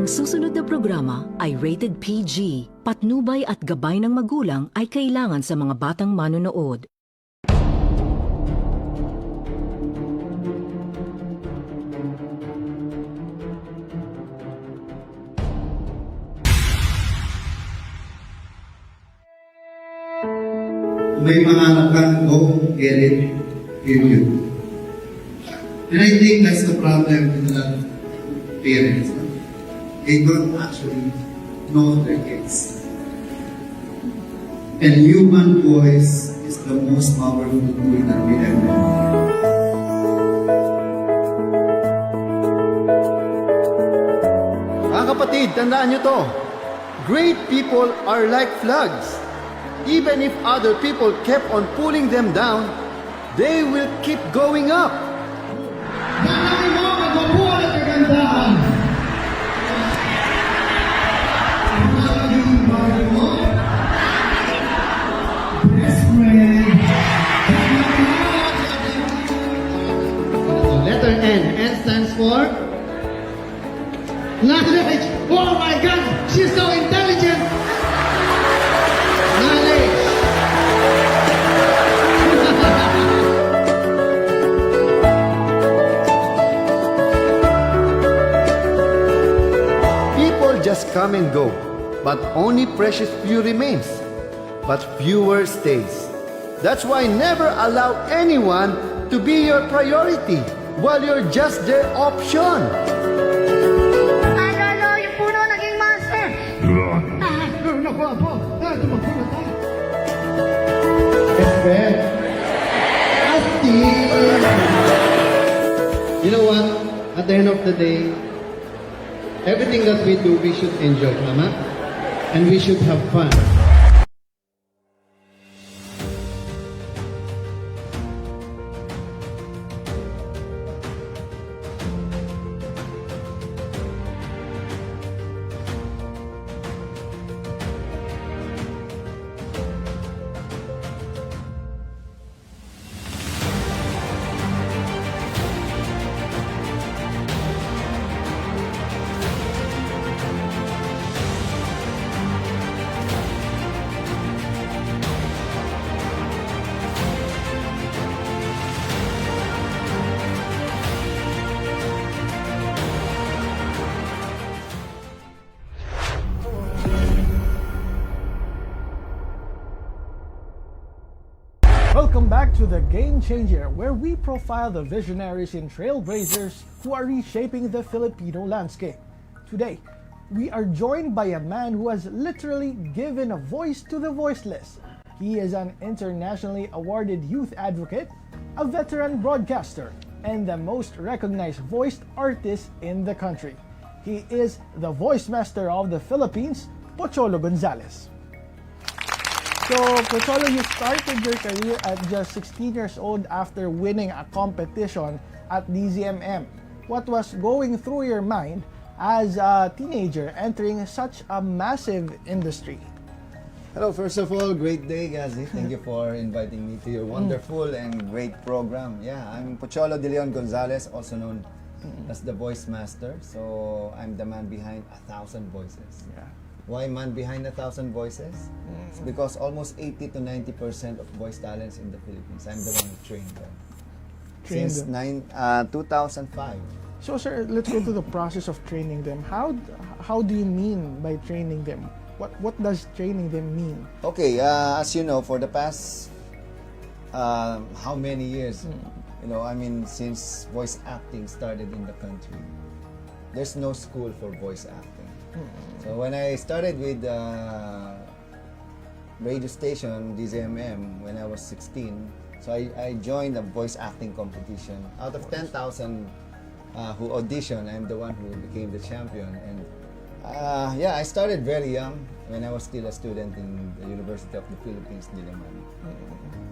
Ang susunod na programa ay rated PG. Patnubay at gabay ng magulang ay kailangan sa mga batang manonood. May mga anak kang go, get it, period. And I think that's the problem with a lot of parents. They don't actually know their kids. And human voice is the most powerful tool that we ever have. Mga kapatid, tandaan nyo to. Great people are like flags. Even if other people kept on pulling them down, they will keep going up. Nanay mo, magwapuan at kagandahan. Ang naging mahal mo, best friend. Letter N. N stands for knowledge. Oh my God, she's so intelligent. Knowledge. People just come and go, but only precious few remains. But fewer stays. That's why never allow anyone to be your priority while you're just their option. Ano, yung puno naging monster. Naku, apo. Tumakbo na tayo. Asti. You know what? At the end of the day, everything that we do, we should enjoy, Mama. And we should have fun. Welcome back to The Game Changer, where we profile the visionaries and trailblazers who are reshaping the Filipino landscape. Today, we are joined by a man who has literally given a voice to the voiceless. He is an internationally awarded youth advocate, a veteran broadcaster, and the most recognized voiced artist in the country. He is the voice master of the Philippines, Pocholo Gonzales. So, Pocholo, you started your career at just 16 years old after winning a competition at DZMM. What was going through your mind as a teenager entering such a massive industry? Hello, first of all, great day, Gazi. Thank you for inviting me to your wonderful and great program. Yeah, I'm Pocholo De Leon Gonzales, also known as the Voice Master. So, I'm the man behind 1,000 voices. Yeah. Why man behind 1,000 voices? It's because almost 80 to 90% of voice talents in the Philippines, I'm the one who trained them. Trained Since them. 2005. So, sir, let's go to the process of training them. How do you mean by training them? What does training them mean? Okay, as you know, for the past how many years, you know, I mean, since voice acting started in the country, there's no school for voice acting. So when I started with radio station DZMM when I was 16, so I joined a voice acting competition. Out of 10,000 who auditioned, I'm the one who became the champion. And yeah, I started very young when I was still a student in the University of the Philippines, Diliman.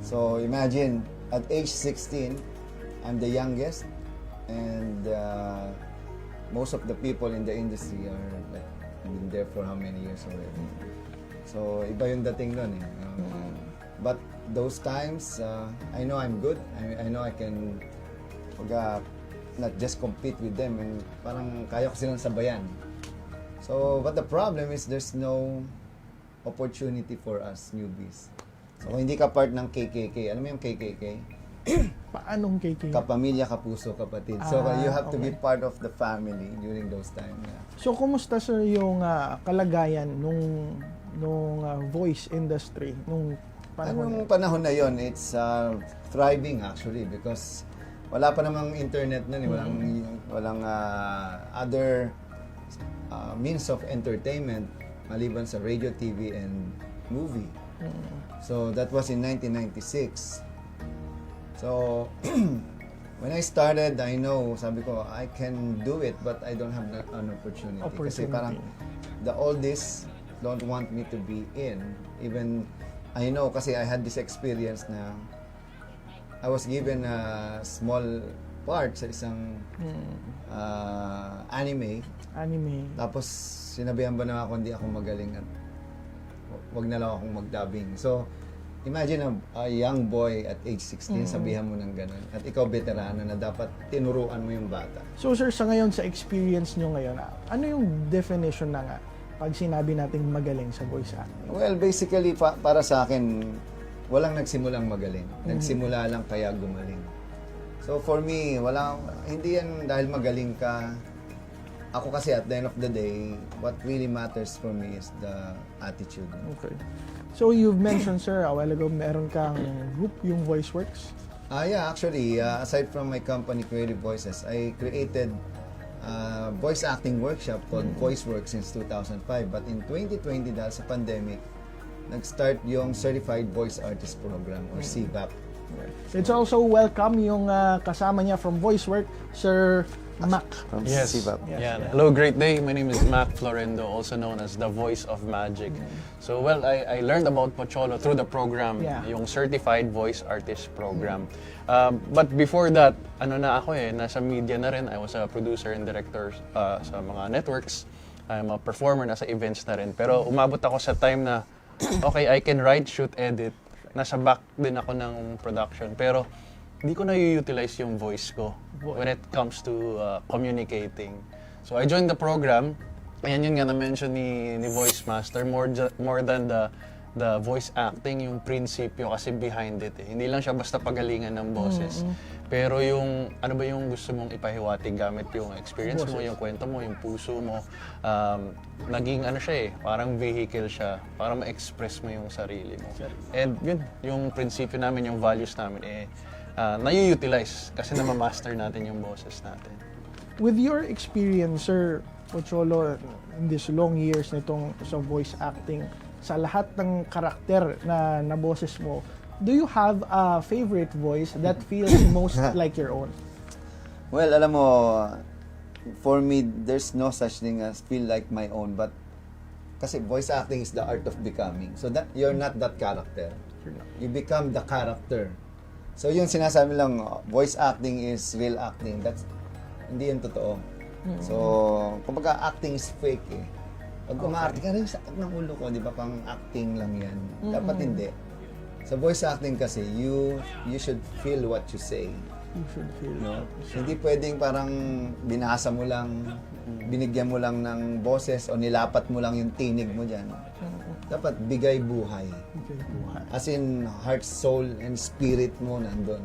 So imagine, at age 16, I'm the youngest, and most of the people in the industry are like been there for how many years already. So iba yung dating nun eh. But those times, I know I'm good. I know I can not just compete with them, and parang kaya ko silang sabayan. So, but the problem is there's no opportunity for us newbies. So, kung hindi ka part ng KKK, alam mo yung KKK? Paanong KK? Kapamilya, kapuso, kapatid. So, Ah, you have to be okay. part of the family during those times. Yeah. So, kumusta sir yung kalagayan nung voice industry nung panahon? Anong panahon na yon, it's thriving actually because wala pa namang internet nun, walang other means of entertainment maliban sa radio, TV, and movie. So that was in 1996. So when I started, I know, sabi ko, I can do it but I don't have an opportunity. Kasi parang the oldies don't want me to be in. Even I know kasi I had this experience na I was given a small part sa isang anime. Tapos sinabihan ba na ako hindi ako magaling at wag na lang akong mag-dubbing. So imagine a young boy at age 16 sabihan mo ng ganun. At ikaw veterano na dapat tinuruan mo yung bata. So sir, sa ngayon, sa experience nyo ngayon, ano yung definition na nga pag sinabi nating magaling sa voice acting? Well, basically, para sa akin, walang nagsimulang magaling. Nagsimula lang kaya gumaling. So for me, hindi yan dahil magaling ka. Ako kasi at the end of the day, what really matters for me is the attitude. Okay. So you've mentioned sir, a while ago, meron kang group, yung VoiceWorks. Yeah, actually, aside from my company, Creative Voices, I created a voice acting workshop called VoiceWorks since 2005. But in 2020, dahil sa pandemic, nag-start yung Certified Voice Artist Program or CVAP. Let's also welcome yung kasama niya from VoiceWorks, Sir Mac. From Yes. CVAP. Yeah. Hello, great day. My name is Mac Florendo, also known as the Voice of Magic. So, well, I learned about Pocholo through the program, Yeah. yung Certified Voice Artist Program. But before that, nasa media na rin. I was a producer and director sa mga networks. I'm a performer, nasa events na rin. Pero umabot ako sa time na, okay, I can write, shoot, edit. Nasa back din ako ng production. Pero hindi ko na-utilize yung voice ko when it comes to communicating. So I joined the program. Ayan yun nga na-mention ni Voice Master. More than the voice acting, yung prinsipyo kasi behind it. Hindi lang siya basta pagalingan ng boses. Pero yung, ano ba yung gusto mong ipahiwatig gamit yung experience mo, yung kwento mo, yung puso mo. Naging parang vehicle siya para ma-express mo yung sarili mo. And yun, yung prinsipyo namin, yung values namin, na-utilize kasi na-master natin yung boses natin. With your experience, Sir Pocholo, in these long years nitong sa voice acting, sa lahat ng karakter na boses mo, do you have a favorite voice that feels most like your own? Well, alam mo, for me, there's no such thing as feel like my own, but kasi voice acting is the art of becoming. So that you're not that character. You become the character. So yung sinasabi lang, voice acting is real acting. That's hindi yan totoo. So, kumbaga acting is fake eh. Pag umaarte ka rin, sakit ng ulo ko, di ba? Pang acting lang yan. Dapat hindi. Sa voice acting kasi, you should feel what you say. You should feel No? Hindi pwedeng parang binasa mo lang, binigyan mo lang ng boses o nilapat mo lang yung tinig mo dyan. Dapat bigay buhay. As in, heart, soul, and spirit mo nandun.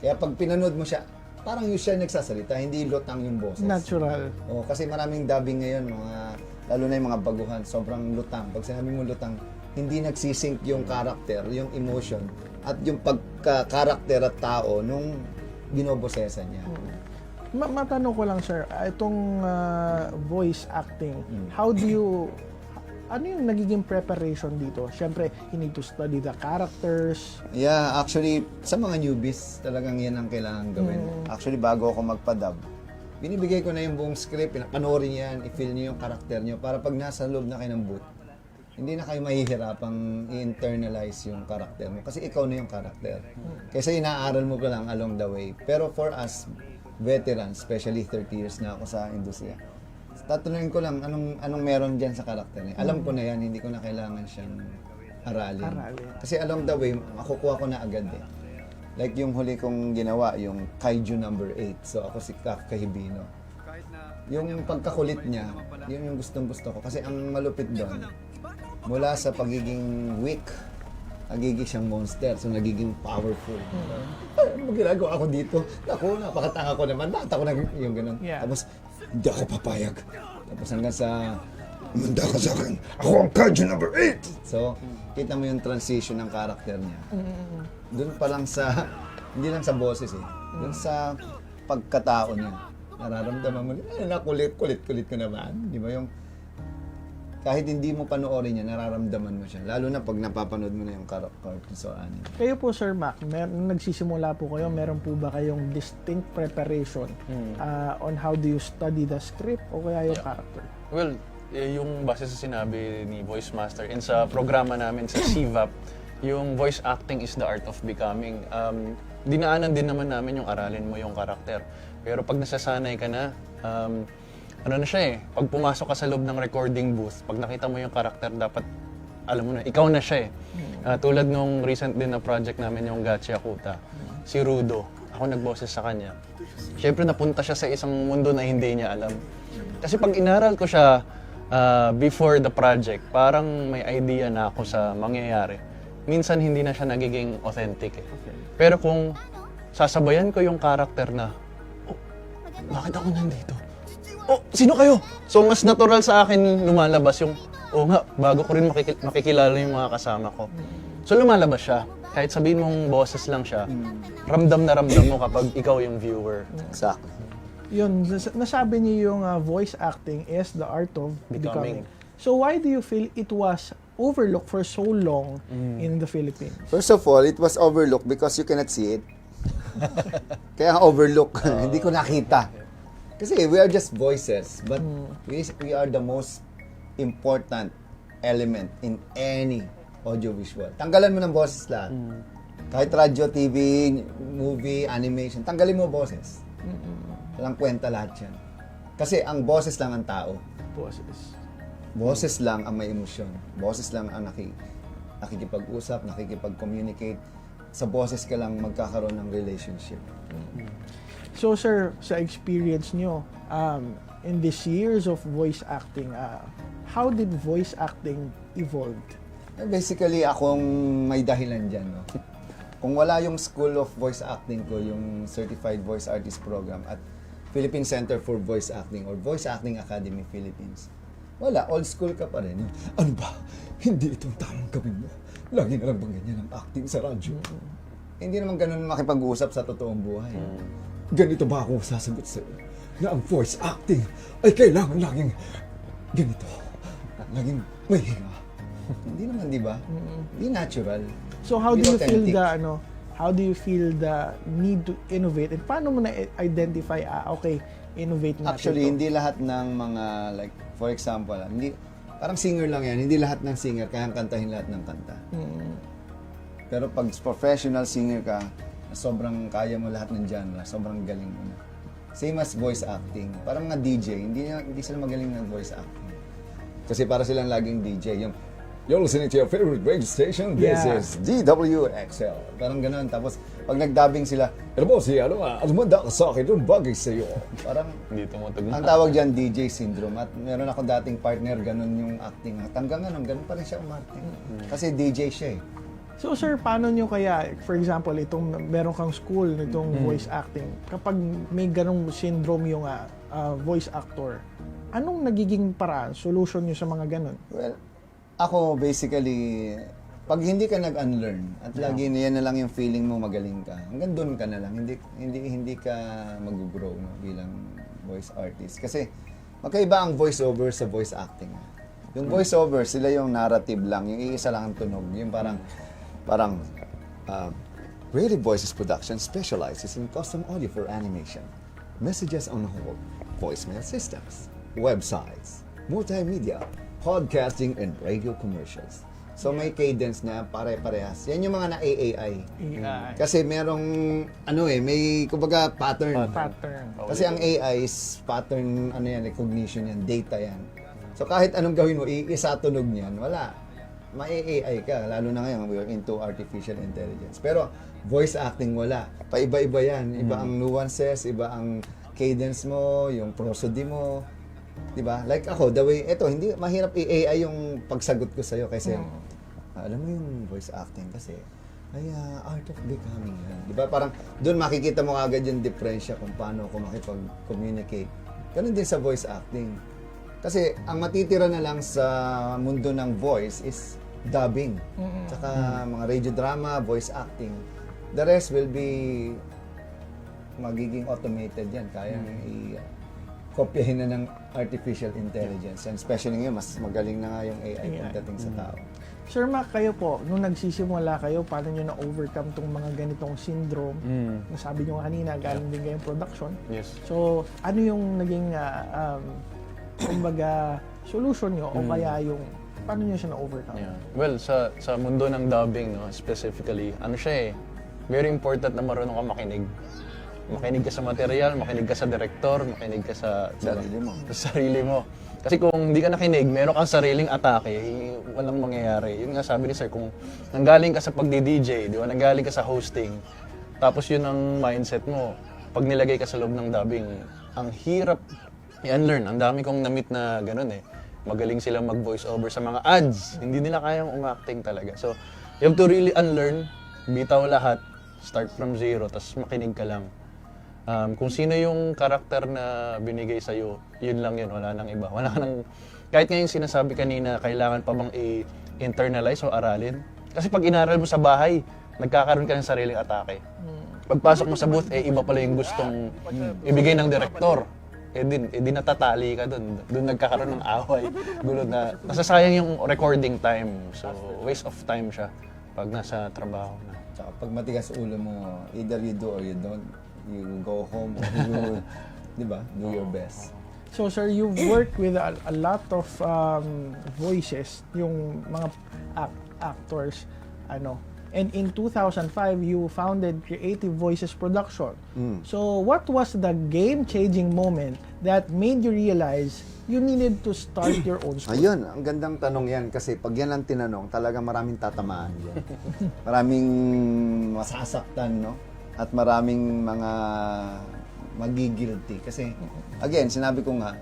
Kaya pag pinanood mo siya, parang yung siya nagsasalita, hindi lutang yung boses. natural. Oh, kasi maraming dubbing ngayon, lalo na yung mga baguhan, sobrang lutang. Pag sinabi mo lutang, hindi nagsisync yung character, yung emotion, at yung pagka-character at tao nung binobosesan niya. Matanong ko lang, sir, itong voice acting, how do you, ano yung nagiging preparation dito? Siyempre, you need to study the characters. Yeah, actually, sa mga newbies, talagang yan ang kailangan gawin. Actually, bago ako magpa-dub, binibigay ko na yung buong script, panoorin yan, i-feel niyo yung karakter niyo, para pag nasa loob na kayo ng booth, hindi na kayo mahihirapang i-internalize yung karakter mo. Kasi ikaw na yung karakter. Kasi inaaral mo ko lang along the way. Pero for us, veterans, especially 30 years na ako sa industriya, tatanungin ko lang, anong meron dyan sa karakter niya. Alam ko na yan, hindi ko na kailangan siyang aralin. Kasi along the way, makukuha ko na agad eh. Like yung huli kong ginawa, yung Kaiju number 8. So ako si Kafka Hibino. yung pagkakulit niya, yun yung gustong-gusto ko. Kasi ang malupit doon, mula sa pagiging weak, nagiging siyang monster, so nagiging powerful. Ano ginagawa ko dito? Naku, napakatanga ko naman. Bakit ako yung ganun? Yeah. Tapos, hindi ako papayag. Tapos hanggang sa, manda ka sa akin, ako ang Kaiju number 8! So, kita mo yung transition ng karakter niya. Doon pa lang sa, hindi lang sa boses doon sa pagkatao niya. Nararamdaman mo, nakulit ko naman. Di ba yung, kahit hindi mo panoorin niya, nararamdaman mo siya. Lalo na pag napapanood mo na yung character sa anime. Kayo po, Sir Mac, nagsisimula po kayo, meron po ba kayong distinct preparation on how do you study the script o kaya yung character? Well, yung base sa sinabi ni Voice Master, and sa programa namin sa CVAP, yung voice acting is the art of becoming. Dinaanan din naman namin yung aralin mo yung karakter. Pero pag nasasanay ka na, ano na siya pag pumasok ka sa loob ng recording booth, pag nakita mo yung karakter, dapat alam mo na, ikaw na siya tulad nung recent din na project namin, yung Gachiakuta, si Rudo, ako nagboses sa kanya. Siyempre napunta siya sa isang mundo na hindi niya alam. Kasi pag inaral ko siya before the project, parang may idea na ako sa mangyayari. Minsan hindi na siya nagiging authentic Pero kung sasabayan ko yung karakter na, bakit ako nandito? Sino kayo? So, mas natural sa akin lumalabas yung, nga, bago ko rin makikilala yung mga kasama ko. So, lumalabas siya. Kahit sabihin mong boses lang siya, ramdam na ramdam mo kapag ikaw yung viewer. Exactly. Yun, nasabi niyo yung voice acting is the art of becoming. So, why do you feel it was overlooked for so long in the Philippines? First of all, it was overlooked because you cannot see it. Kaya overlook, hindi ko nakita. Kasi we are just voices, but we are the most important element in any audiovisual. Tanggalan mo ng boses lahat. Kahit radyo, TV, movie, animation, tanggalin mo boses. Walang kwenta lahat yan. Kasi ang boses lang ang tao. Boses. Boses lang ang may emosyon. Boses lang ang nakikipag-usap, nakikipag-communicate. Sa boses ka lang magkakaroon ng relationship. So, sir, sa experience nyo, in these years of voice acting, how did voice acting evolve? Basically, akong may dahilan dyan. No? Kung wala yung School of Voice Acting ko, yung Certified Voice Artist Program at Philippine Center for Voice Acting or Voice Acting Academy Philippines, wala, old school ka pa rin. Ano ba? Hindi itong tamang gawin mo. Lagi na lang bang ganyan ang acting sa radyo? Hindi naman ganun makipag-usap sa totoong buhay. Ganito ba ako sasagot sa'yo? Na ang voice acting ay kailangan laging ganito. Laging may hinga. Hindi naman, di ba? Hindi natural. So how do Hindi you feel authentic. how do you feel the need to innovate? And paano mo na-identify, okay, innovate natin Actually, to? hindi lahat ng mga, like, for example, hindi, parang singer lang yan. Hindi lahat ng singer kayang kantahin lahat ng kanta. Pero pag professional singer ka, sobrang kaya mo lahat ng genre, sobrang galing mo na. Same as voice acting. Parang mga DJ, hindi sila magaling ng voice acting. Kasi para silang laging DJ. Yung, you're listening to your favorite radio station, this Yeah. is DWXL. Parang ganun. Tapos, pag nagdubbing sila, ano mo si, manda ka sa akin, yung bagay sa'yo. Parang, Hindi tumutugma. ang tawag dyan, DJ syndrome. At meron ako dating partner, ganun yung acting. At hanggang ganun pa rin siya umarte. Kasi DJ siya So sir, paano nyo kaya, for example, meron kang school nitong voice acting, kapag may ganong syndrome yung voice actor, anong nagiging paraan, solution nyo sa mga ganon? Well, ako basically, pag hindi ka nag-unlearn at lagi yan na lang yung feeling mo magaling ka, hanggang doon ka na lang, hindi ka mag-grow bilang voice artist. Kasi magkaiba ang voiceover sa voice acting. Yung voiceover, sila yung narrative lang, yung iisa lang ang tunog, yung parang Creative Voices Production specializes in custom audio for animation, messages on hold, voicemail systems, websites, multimedia, podcasting, and radio commercials. So may cadence na pare-parehas. Yan yung mga na-AI. Kasi merong, may kumbaga pattern. Kasi ang AI is pattern, recognition yan, data yan. So kahit anong gawin mo, iisa tunog niyan, wala. Ma-AI ka, lalo na ngayon, we are into artificial intelligence. Pero voice acting, wala. Paiba-iba yan. Iba ang nuances, iba ang cadence mo, yung prosody mo, 'di ba? Like ako, the way hindi mahirap i-AI yung pagsagot ko sa kasi alam mo yung voice acting kasi ay art of becoming yan. 'Di ba? Parang doon makikita mo agad yung diferensya kung paano ako makipag-communicate. Ganun din sa voice acting. Kasi ang matitira na lang sa mundo ng voice is dubbing. Tsaka mga radio drama, voice acting. The rest will be magiging automated yan. Kaya kopyahin na ng artificial intelligence. And especially ngayon, mas magaling na nga yung AI pagdating sa tao. Sir Mac, kayo po, nung nagsisimula kayo, paano nyo na-overcome tong mga ganitong syndrome? Nasabi nyo kanina, galing din kayong production. Yes. So, ano yung naging, kumbaga, solution nyo o kaya yung, paano nyo siya na-overcome? Yeah. Well, sa mundo ng dubbing, no, specifically, ano siya very important na marunong ka makinig. Makinig ka sa material, makinig ka sa director, makinig ka sa sarili mo. Kasi kung hindi ka nakinig, meron kang sariling atake, walang mangyayari. Yun nga sabi ni Sir, kung nanggaling ka sa pagdi-DJ, di ba, nanggaling ka sa hosting, tapos yun ang mindset mo, pag nilagay ka sa loob ng dubbing, ang hirap i-unlearn. Ang dami kong na-meet na ganun Magaling silang mag-voice over sa mga ads. Hindi nila kayang umacting talaga. So, you have to really unlearn, bitaw lahat, start from zero, tapos makinig ka lang. Kung sino yung karakter na binigay sa'yo, yun lang yun, wala nang iba. Wala nang, kahit nga yung sinasabi kanina, kailangan pa bang i-internalize o aralin? Kasi pag inaral mo sa bahay, nagkakaroon ka ng sariling atake. Pagpasok mo sa booth, iba pala yung gustong ibigay ng direktor. Di natatali ka dun. Doon nagkakaroon ng away. Gulo na, nasasayang yung recording time. So, waste of time siya pag nasa trabaho na. Tsaka pag matigas ulo mo, either you do or you don't. You go home or you, di ba, do your best. So, sir, you've worked with a lot of voices, yung mga actors, And in 2005, you founded Creative Voices Production. So, what was the game-changing moment that made you realize you needed to start your own school? Ayun, ang gandang tanong yan kasi pag yan ang tinanong, talaga maraming tatamaan yan. Maraming masasaktan, no? At maraming mga magigilty. Kasi, again, sinabi ko nga,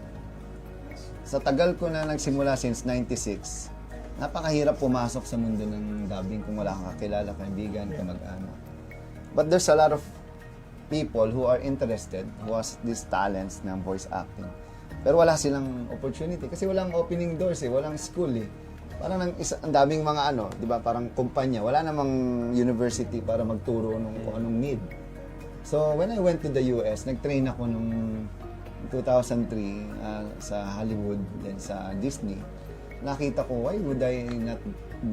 sa tagal ko na nagsimula since 96, napakahirap pumasok sa mundo ng dubbing kung wala kang kakilala, kaibigan, kamag-anak. But there's a lot of people who are interested, who has these talents ng voice acting. Pero wala silang opportunity kasi walang opening doors walang school Parang ang daming mga di ba, parang kumpanya, wala namang university para magturo kung anong need. So when I went to the US, nag-train ako nung 2003 sa Hollywood, then sa Disney. Nakita ko, why would I not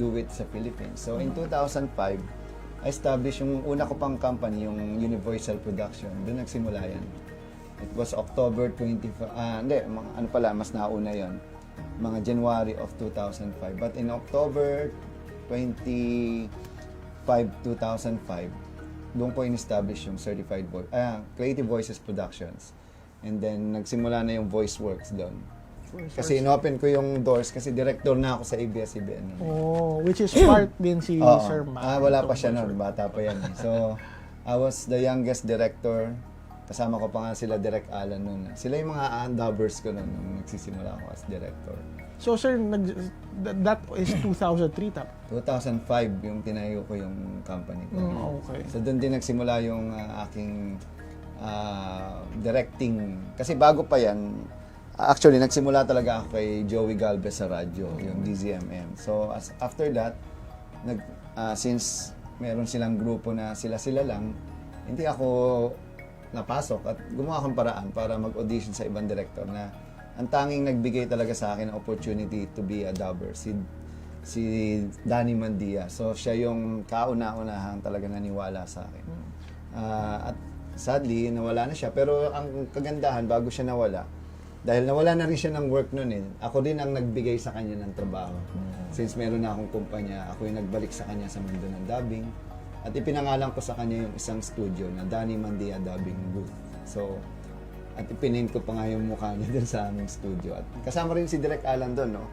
do it sa Philippines? So in 2005, I established yung una ko pang company, yung Universal Production. Doon nagsimula yan. It was October 25, mas nauna yon, mga January of 2005. But in October 25, 2005, doon ko in-establish yung Creative Voices Productions. And then, nagsimula na yung Voice Works doon. Kasi in-open ko yung doors kasi director na ako sa ABS-CBN. Which is part din si Sir Mac. Wala pa siya noon, bata pa yan. So, I was the youngest director. Kasama ko pa nga sila Direk Alan noon. Sila yung mga dubbers ko noon nung nagsisimula ako as director. So sir, that is 2003 tap? 2005 yung tinayo ko yung company ko. Okay. So doon din nagsimula yung aking directing. Kasi bago pa yan, actually nagsimula talaga ako kay Joey Galvez sa radyo, yung DZMM. So after that, since meron silang grupo na sila-sila lang, hindi ako napasok at gumawa akong paraan para mag-audition sa ibang director na ang tanging nagbigay talaga sa akin ng opportunity to be a dubber, si Danny Mandia. So siya yung kauna-unahang talaga naniwala sa akin. At sadly, nawala na siya. Pero ang kagandahan, bago siya nawala, dahil nawala na rin siya ng work noon ako din ang nagbigay sa kanya ng trabaho. Since meron na akong kumpanya, ako yung nagbalik sa kanya sa mundo ng dubbing. At ipinangalan ko sa kanya yung isang studio na Danny Mandia Dubbing Booth. So, at ipiname ko pa nga yung mukha niya dun sa aming studio. At kasama rin si Direk Alan doon, no?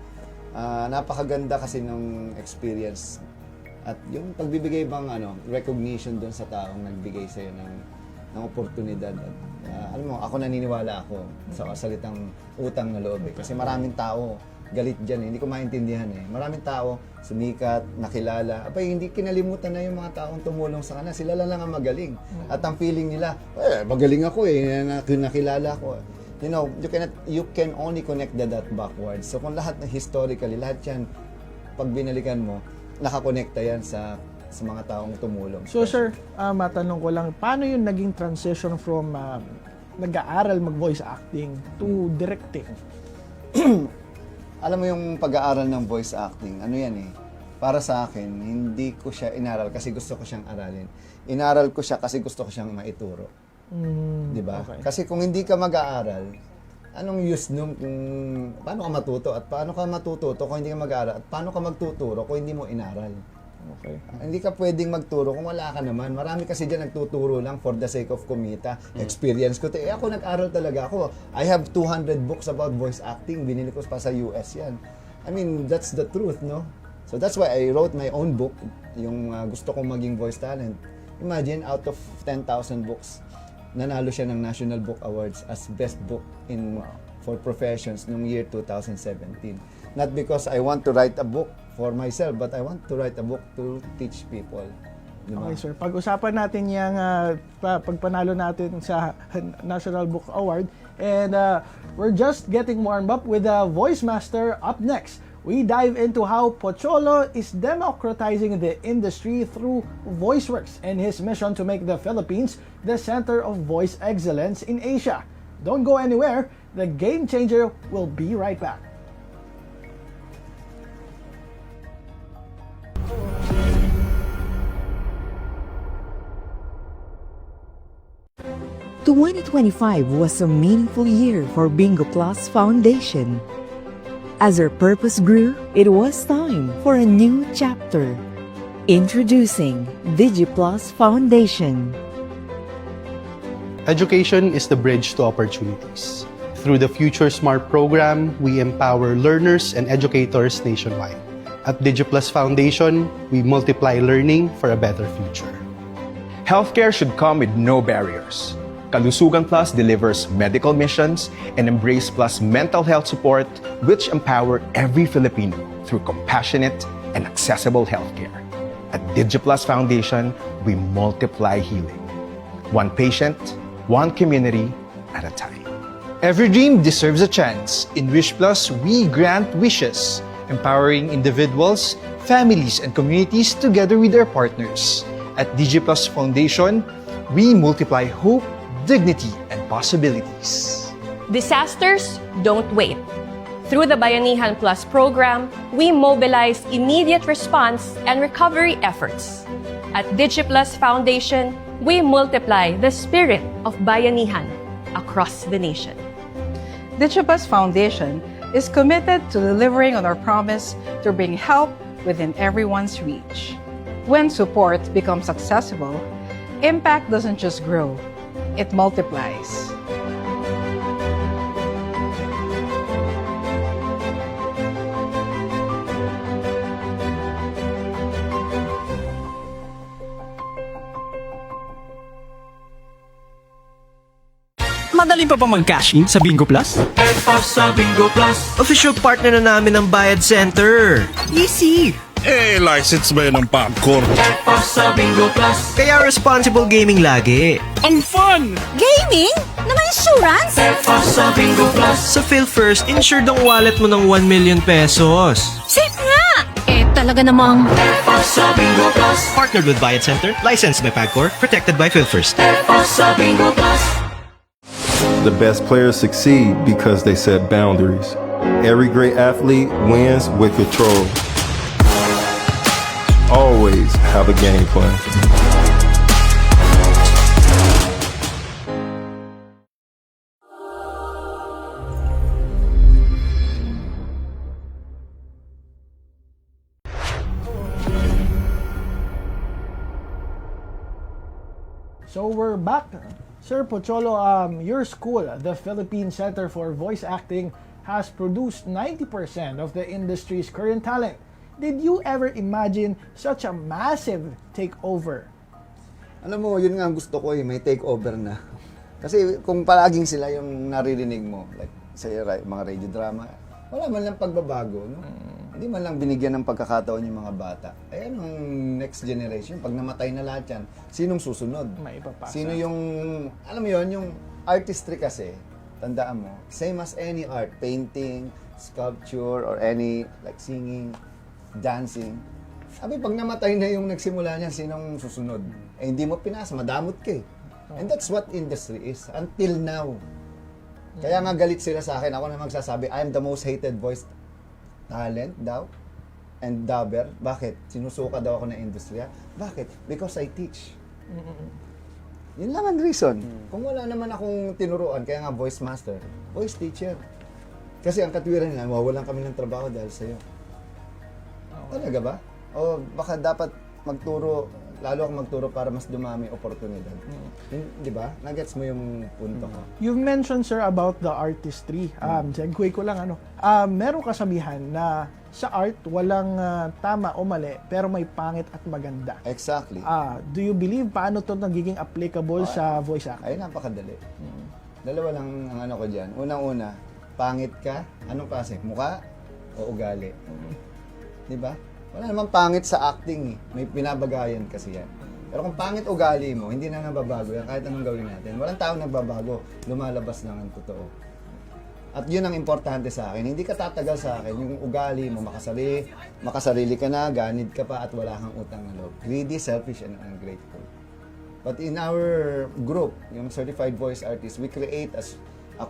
Napakaganda kasi ng experience. At yung pagbibigay bang recognition doon sa taong nagbigay sa'yo ng ng oportunidad. At, alam mo, ako naniniwala ako sa salitang utang na loob. Kasi maraming tao galit dyan eh. Hindi ko maintindihan eh. Maraming tao, sumikat, nakilala. Abay, hindi kinalimutan na yung mga taong tumulong sa kanila. Sila lang ang magaling. At ang feeling nila, magaling ako eh, nakilala ko. You know, you can only connect the dot backwards. So kung lahat na historically, lahat yan, pag binalikan mo, nakakonekta yan sa mga taong tumulong. So sir, matanong ko lang, paano yung naging transition from nag-aaral mag-voice acting to directing? Alam mo yung pag-aaral ng voice acting, ano yan eh, para sa akin, hindi ko siya inaral kasi gusto ko siyang aralin. Inaral ko siya kasi gusto ko siyang maituro. Di ba? Okay. Kasi kung hindi ka mag-aaral, anong use nung paano ka matuto at paano ka matututo kung hindi ka mag-aaral at paano ka magtuturo kung hindi mo inaral? Okay. Hindi ka pwedeng magturo kung wala ka naman. Marami kasi dyan nagtuturo lang for the sake of kumita. Experience ko. Ako nag-aral talaga ako. I have 200 books about voice acting. Binili ko pa sa US yan. I mean, that's the truth, no? So that's why I wrote my own book, yung gusto kong maging voice talent. Imagine, out of 10,000 books, nanalo siya ng National Book Awards as best book for professions noong year 2017. Not because I want to write a book for myself, but I want to write a book to teach people. Diba? Okay sir, pag-usapan natin yung pagpanalo natin sa National Book Award, and we're just getting warmed up with the Voice Master. Up next, we dive into how Pocholo is democratizing the industry through VoiceWorks and his mission to make the Philippines the center of voice excellence in Asia. Don't go anywhere, the Game Changer will be right back. 2025 was a meaningful year for Bingo Plus Foundation. As our purpose grew, it was time for a new chapter. Introducing DigiPlus Foundation. Education is the bridge to opportunities. Through the Future Smart program, we empower learners and educators nationwide. At DigiPlus Foundation, we multiply learning for a better future. Healthcare should come with no barriers. Kalusugan Plus delivers medical missions, and Embrace Plus mental health support, which empower every Filipino through compassionate and accessible healthcare. At DigiPlus Foundation, we multiply healing. One patient, one community at a time. Every dream deserves a chance. In Wish Plus, we grant wishes, empowering individuals, families, and communities together with their partners. At DigiPlus Foundation, we multiply hope, dignity, and possibilities. Disasters don't wait. Through the Bayanihan Plus program, we mobilize immediate response and recovery efforts. At DigiPlus Foundation, we multiply the spirit of Bayanihan across the nation. DigiPlus Foundation is committed to delivering on our promise to bring help within everyone's reach. When support becomes accessible, impact doesn't just grow, it multiplies. Madali pa mag-cash in sa Bingo Plus? Sa Bingo Plus. Official partner na namin ng Bayad Center. Easy! License ba yun ng Pagcor? Sa Bingo Plus. Kaya responsible gaming lagi. Ang fun! Gaming? Na may insurance? Sa Bingo Plus. Sa PhilFirst, insured ang wallet mo ng 1 million pesos. Safe nga! Talaga namang... sa Bingo Plus. Partnered with Bayad Center, licensed by Pagcor, protected by PhilFirst. Sa Bingo Plus. The best players succeed because they set boundaries. Every great athlete wins with control. Always have a game plan. So we're back. Sir Pocholo, your school, the Philippine Center for Voice Acting, has produced 90% of the industry's current talent. Did you ever imagine such a massive takeover? Alam mo, yun nga ang gusto ko may takeover na. Kasi kung palaging sila yung naririnig mo, like sa mga radio drama, wala man lang pagbabago, no? Hindi man lang binigyan ng pagkakataon yung mga bata. Eh, anong next generation? Pag namatay na lahat yan, sinong susunod? May ipapasa. Sino yung, alam mo yun, yung artistry kasi, tandaan mo, same as any art, painting, sculpture, or any, like singing, dancing. Sabi, pag namatay na yung nagsimula niyan, sinong susunod? Eh, hindi mo pinasa, madamot ka eh. And that's what industry is, until now. Kaya nga galit sila sa akin, ako na magsasabi, I'm the most hated voice talent daw, and dubber. Bakit? Sinusuka daw ako ng industriya. Bakit? Because I teach. Yun lang ang reason. Kung wala naman akong tinuruan, kaya nga voice master, voice teacher. Kasi ang katwiran nila, mawawalan kami ng trabaho dahil sa'yo. Talaga ba? O baka dapat magturo, lalo akong magturo para mas dumami oportunidad. Di ba? Nagets mo yung punto ko. You've mentioned, sir, about the artistry. Segue ko lang, meron kasabihan na sa art, walang tama o mali, pero may pangit at maganda. Exactly. Do you believe paano to nagiging applicable sa voice acting? Ay, napakadali. Dalawa lang ang ano ko dyan. Unang-una, pangit ka, anong klase? Mukha o ugali? Di ba? Wala naman pangit sa acting eh. May pinabagayan kasi yan. Pero kung pangit ugali mo, hindi na nababago yan kahit anong gawin natin. Walang taong nagbabago. Lumalabas lang ang totoo. At yun ang importante sa akin. Hindi ka tatagal sa akin. Yung ugali mo, makasarili ka na, ganid ka pa, at wala kang utang na loob. Greedy, selfish, and ungrateful. But in our group, yung Certified Voice Artists, we create a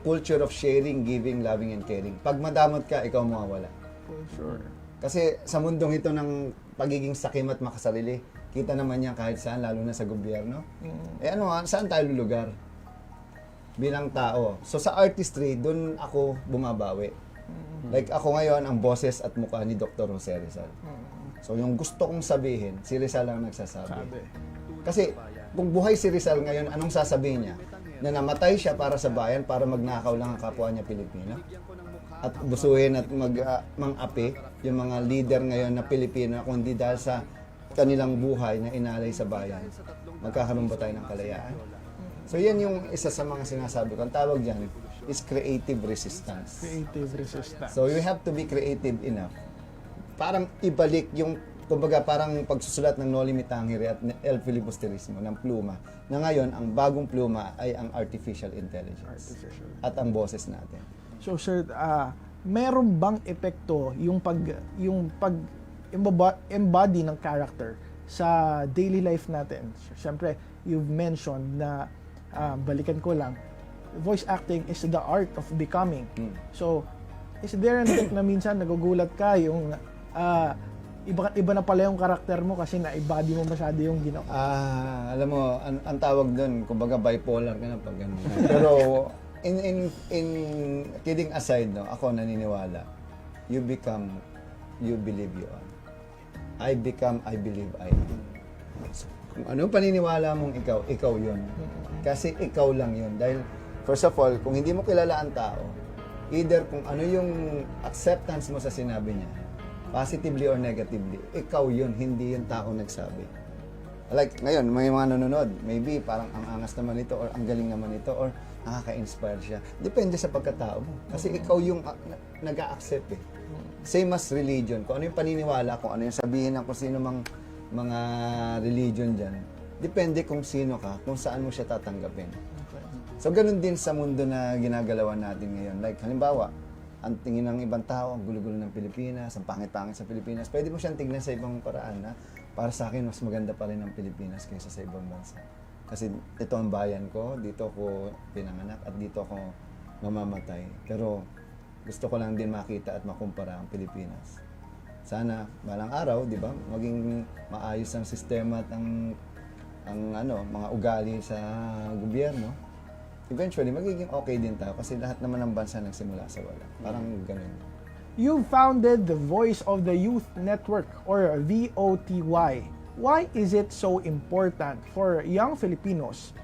culture of sharing, giving, loving, and caring. Pag madamot ka, ikaw mawawala. For sure. Kasi sa mundong ito ng pagiging sakim at makasarili, kita naman yan kahit saan, lalo na sa gobyerno. Eh ano, saan tayo lulugar? Bilang tao. So sa artistry, doon ako bumabawi. Like ako ngayon, ang boses at mukha ni Dr. Jose Rizal. So yung gusto kong sabihin, si Rizal ang nagsasabi. Kasi kung buhay si Rizal ngayon, anong sasabihin niya? Na namatay siya para sa bayan, para magnakaw lang ang kapwa niya Pilipino? At busuhin at mang-api yung mga leader ngayon na Pilipino na kundi dahil sa kanilang buhay na inalay sa bayan, magkakaroon ba tayo ng kalayaan? So yan yung isa sa mga sinasabi ko. Ang tawag dyan is creative resistance. Creative resistance. So you have to be creative enough. Parang ibalik yung, kumbaga parang pagsusulat ng Noli Me Tangere at El Filibusterismo ng pluma, na ngayon ang bagong pluma ay ang artificial intelligence. At ang boses natin. So sir, meron bang epekto yung pag embody ng character sa daily life natin? Siyempre, you've mentioned na balikan ko lang, voice acting is the art of becoming. So, is there an effect na minsan nagugulat ka yung iba na pala yung karakter mo kasi na-embody mo masyado yung ginawa? Alam mo, ang tawag doon, kumbaga bipolar ka na pag ganun. Pero in kidding aside, no, ako naniniwala, you become, you believe you are. I become, I believe I am. So, kung ano paniniwala mong ikaw yun. Kasi ikaw lang yun. Dahil, first of all, kung hindi mo kilala ang tao, either kung ano yung acceptance mo sa sinabi niya, positively or negatively, ikaw yun, hindi yung tao nagsabi. Like, ngayon, may mga nanonood, maybe parang ang angas naman ito, or ang galing naman ito, or nakaka-inspire siya. Depende sa pagkatao mo. Kasi ikaw yung nag-a-accept eh. Same as religion. Kung ano yung paniniwala, kung ano yung sabihin ng kung sino mang mga religion dyan, depende kung sino ka, kung saan mo siya tatanggapin. So, ganun din sa mundo na ginagalawan natin ngayon. Like, halimbawa, ang tingin ng ibang tao, ang gulo-gulo ng Pilipinas, ang pangit-pangit sa Pilipinas, pwede mo siyang tignan sa ibang paraan na para sa akin, mas maganda pa rin ang Pilipinas kaysa sa ibang bansa. Kasi ito ang bayan ko, dito ako pinanganak at dito ako mamamatay. Pero gusto ko lang din makita at makumpara ang Pilipinas. Sana balang araw, di ba, maging maayos ang sistema at ang mga ugali sa gobyerno. Eventually, magiging okay din tayo kasi lahat naman ng bansa nagsimula sa wala. Parang ganun. You founded the Voice of the Youth Network, or VOTY. Why is it so important for young Filipinos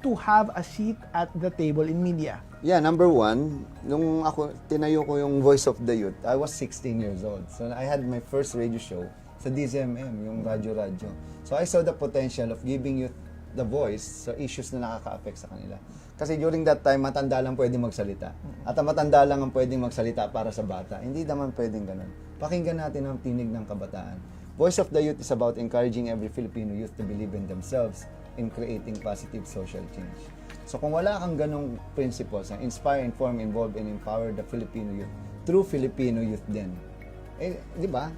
to have a seat at the table in media? Yeah, number one, nung ako tinayo ko yung Voice of the Youth, I was 16 years old. So I had my first radio show sa DZMM, yung radyo-radyo. So I saw the potential of giving youth the voice sa issues na nakaka-affect sa kanila. Kasi during that time, matanda lang pwedeng magsalita. At ang matanda lang ang pwedeng magsalita para sa bata. Hindi naman pwedeng ganun. Pakinggan natin ang tinig ng kabataan. Voice of the Youth is about encouraging every Filipino youth to believe in themselves in creating positive social change. So kung wala kang ganong principles na inspire, inform, involve, and empower the Filipino youth, true Filipino youth din. Di ba?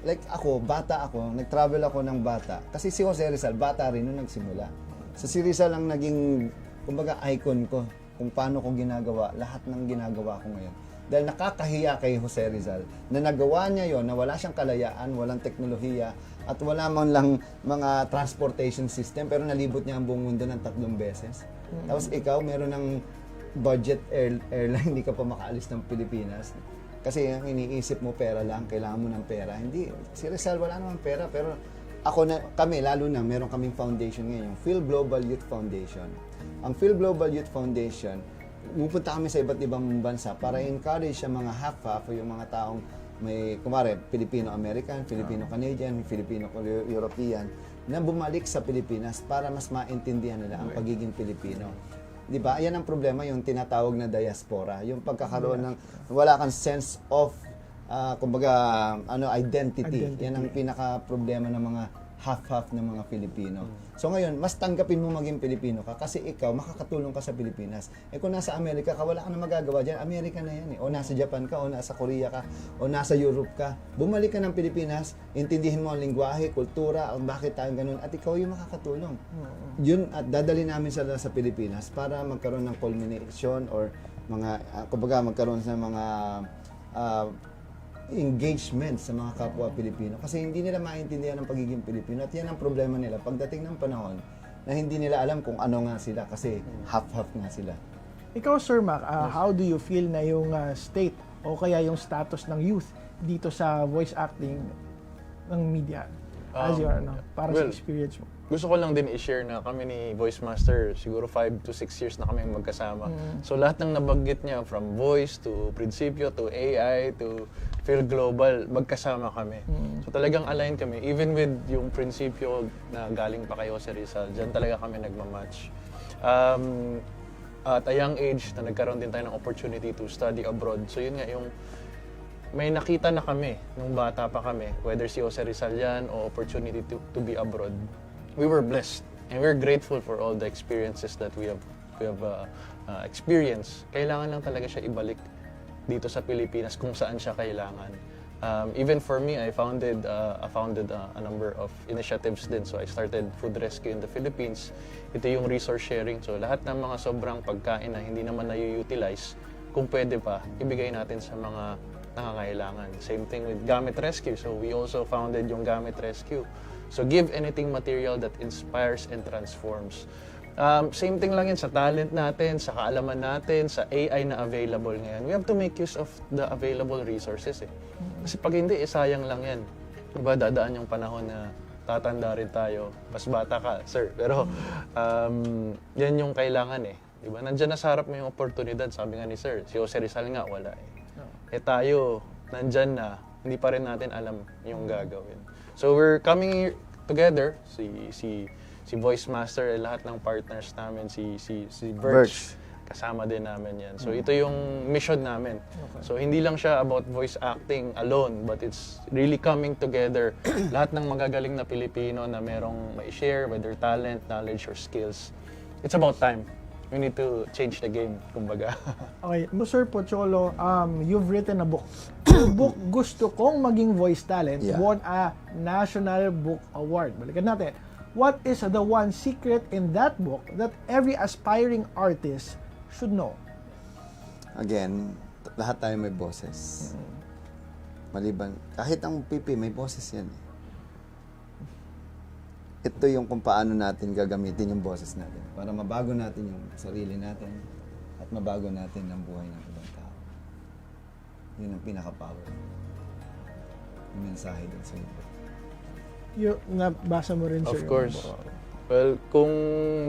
Like ako, bata ako, nag-travel ako ng bata. Kasi si Jose Rizal, bata rin nung nagsimula. So si Rizal ang naging, kumbaga, icon ko kung paano ko ginagawa, lahat ng ginagawa ko ngayon. Dahil nakakahiya kay Jose Rizal na nagawa niya yon na wala siyang kalayaan, walang teknolohiya, at wala man lang mga transportation system, pero nalibot niya ang buong mundo ng 3 beses. Tapos ikaw, meron ng budget airline, hindi ka pa makaalis ng Pilipinas. Kasi ang iniisip mo, pera lang, kailangan mo ng pera. Hindi, si Rizal wala namang pera, pero kami, lalo na, meron kaming foundation ngayon, yung Phil Global Youth Foundation. Ang Phil Global Youth Foundation, pupunta kami sa iba't ibang bansa para encourage sa mga half-half o yung mga taong may, kumare, Filipino-American, Filipino-Canadian, Filipino-European, na bumalik sa Pilipinas para mas maintindihan nila ang pagiging Pilipino. Di ba? Yan ang problema, yung tinatawag na diaspora. Yung pagkakaroon ng, wala kang sense of, kumbaga, identity. Yan ang pinaka-problema ng mga half-half ng mga Pilipino. So ngayon, mas tanggapin mo maging Pilipino ka kasi ikaw, makakatulong ka sa Pilipinas. Kung nasa Amerika ka, wala ka na magagawa dyan. Amerika na yan eh. O nasa Japan ka, o nasa Korea ka, o nasa Europe ka. Bumalik ka ng Pilipinas, intindihin mo ang lingwahe, kultura, o bakit tayo ganun, at ikaw yung makakatulong. Yun, at dadali namin sila sa Pilipinas para magkaroon ng culmination or mga, kumbaga magkaroon sa mga engagement sa mga kapwa Pilipino kasi hindi nila maintindihan ang pagiging Pilipino at yan ang problema nila pagdating ng panahon na hindi nila alam kung ano nga sila kasi half-half nga sila. Ikaw, Sir Mac, how do you feel na yung state o kaya yung status ng youth dito sa voice acting ng media as your, para sa experience mo? Gusto ko lang din i-share na kami ni Voice Master, siguro 5 to 6 years na kami magkasama. So lahat ng nabanggit niya, from voice to prinsipyo to AI to Phil Global, magkasama kami. So talagang align kami. Even with yung prinsipyo na galing pa kay Jose Rizal, dyan talaga kami nagmamatch. At a young age, na nagkaroon din tayo ng opportunity to study abroad. So yun nga, yung may nakita na kami nung bata pa kami, whether si Jose Rizal yan o opportunity to be abroad. We were blessed and we're grateful for all the experiences that we have experienced. Kailangan lang talaga siya ibalik dito sa Pilipinas kung saan siya kailangan. Even for me, I founded a number of initiatives din. So I started Food Rescue in the Philippines. Ito yung resource sharing. So lahat ng mga sobrang pagkain na hindi naman na-utilize, kung pwede pa, ibigay natin sa mga nangangailangan. Same thing with Gamit Rescue. So we also founded yung Gamit Rescue. So give anything material that inspires and transforms. Same thing lang yan sa talent natin, sa kaalaman natin, sa AI na available ngayon. We have to make use of the available resources eh. Kasi pag hindi, sayang lang yan. Diba, dadaan yung panahon na tatanda rin tayo. Mas bata ka, sir. Pero yan yung kailangan eh. Diba? Nandiyan na sa harap mo yung oportunidad. Sabi nga ni sir, si Jose Rizal nga, wala eh. Tayo, nandyan na, hindi pa rin natin alam yung gagawin. So we're coming together, si Voice Master, lahat ng partners namin, si Birch, kasama din namin yan. So ito yung mission namin. So hindi lang siya about voice acting alone, but it's really coming together. Lahat ng magagaling na Pilipino na merong ma-share, whether talent, knowledge, or skills. It's about time. We need to change the game, kumbaga. Okay, Sir Pocholo, you've written a book. Your book, Gusto Kong Maging Voice Talent, won a National Book Award. Balikan natin. What is the one secret in that book that every aspiring artist should know? Again, lahat tayo may boses. Maliban, kahit ang pipi, may boses yan. Ito yung kung paano natin gagamitin yung boses natin para mabago natin yung sarili natin at mabago natin ang buhay ng ibang tao. Yun ang pinaka-power. Yung mensahe din sa libro. Nabasa mo rin, sir? Of course. Well, kung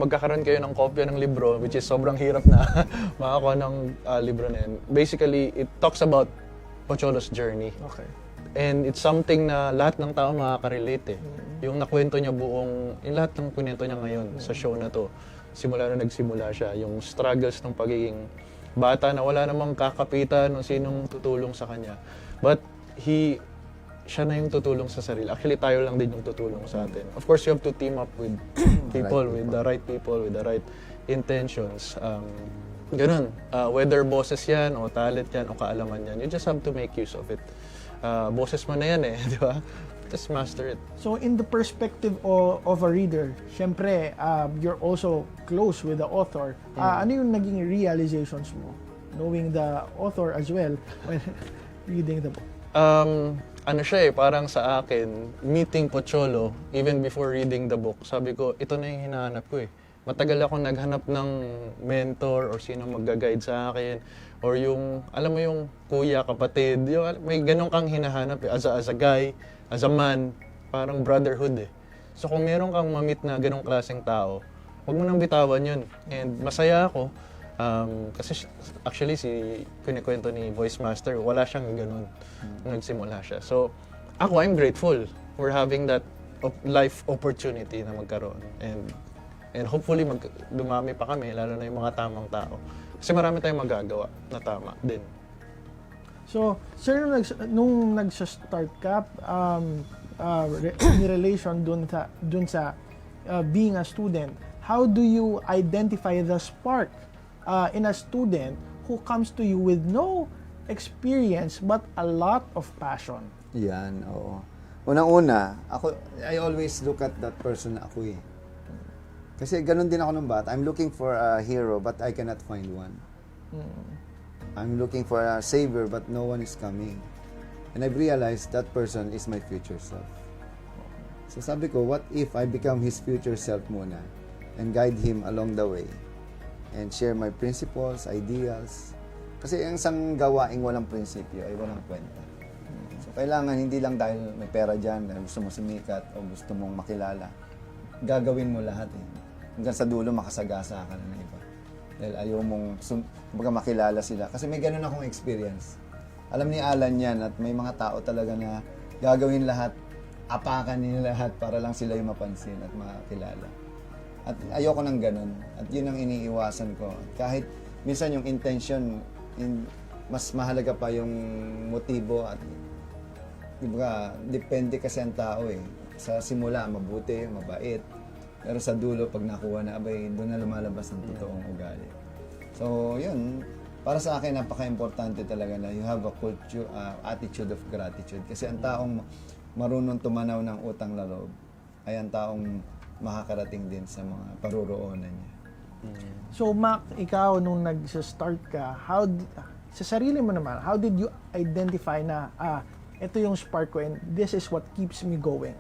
magkakaroon kayo ng kopya ng libro, which is sobrang hirap na makakuha ng libro na yun, basically, it talks about Pocholo's journey. Okay. And it's something na lahat ng tao makaka-relate eh. Yung nakwento niya yung lahat ng kwento niya ngayon sa show na to, simula na nagsimula siya, yung struggles ng pagiging bata na wala namang kakapitan o sinong tutulong sa kanya. But siya na yung tutulong sa sarili. Actually, tayo lang din yung tutulong sa atin. Of course, you have to team up with people, with the right people, with the right intentions. Ganun. Whether bosses yan, o talent yan, o kaalaman yan, you just have to make use of it. Bosses mo na yan eh, di ba? Just master it. So in the perspective of a reader, syempre, you're also close with the author. Ano yung naging realizations mo, knowing the author as well, when reading the book? Ano siya eh, parang sa akin, meeting Pocholo, even before reading the book, sabi ko, ito na yung hinahanap ko eh. Matagal ako naghanap ng mentor or sino mag-guide sa akin, or yung, alam mo yung kuya, kapatid, yung, may ganun kang hinahanap eh, as a guy, as a man, parang brotherhood eh. So kung meron kang ma-meet na ganung klaseng tao, huwag mo nang bitawan yun. And masaya ako, kasi actually si kinikwento ni Voice Master, wala siyang ganun nung nagsimula siya. So ako, I'm grateful for having that life opportunity na magkaroon. And hopefully dumami pa kami, lalo na yung mga tamang tao. Kasi marami tayong magagawa na tama din. So, sir, nung nagsa-start ka, in relation dun sa being a student, how do you identify the spark in a student who comes to you with no experience but a lot of passion? Yan, oo. Unang-una, I always look at that person na ako eh. Kasi ganun din ako nung bata. I'm looking for a hero but I cannot find one. I'm looking for a savior but no one is coming. And I've realized that person is my future self. So sabi ko, what if I become his future self muna and guide him along the way and share my principles, ideals. Kasi ang isang gawaing walang prinsipyo ay walang kwenta. So kailangan hindi lang dahil may pera dyan, dahil gusto mo sumikat o gusto mong makilala, gagawin mo lahat eh. Hanggang sa dulo makasagasa ka na ng iba. Dahil ayaw mong makilala sila. Kasi may ganun akong experience. Alam ni Alan yan at may mga tao talaga na gagawin lahat, apakan nila lahat para lang sila yung mapansin at makilala. At ayoko ng ganun. At yun ang iniiwasan ko. Kahit minsan yung intention, mas mahalaga pa yung motibo at diba, depende kasi ang tao eh. Sa simula, mabuti, mabait. Pero sa dulo, pag nakuha na, abay, doon na lumalabas ang totoong ugali. So, yun. Para sa akin, napaka-importante talaga na you have a culture, attitude of gratitude. Kasi ang taong marunong tumanaw ng utang na loob ay ang taong makakarating din sa mga paruroonan niya. So, Mac, ikaw, nung nag-start ka, sa sarili mo naman, how did you identify na, ito yung spark ko and this is what keeps me going?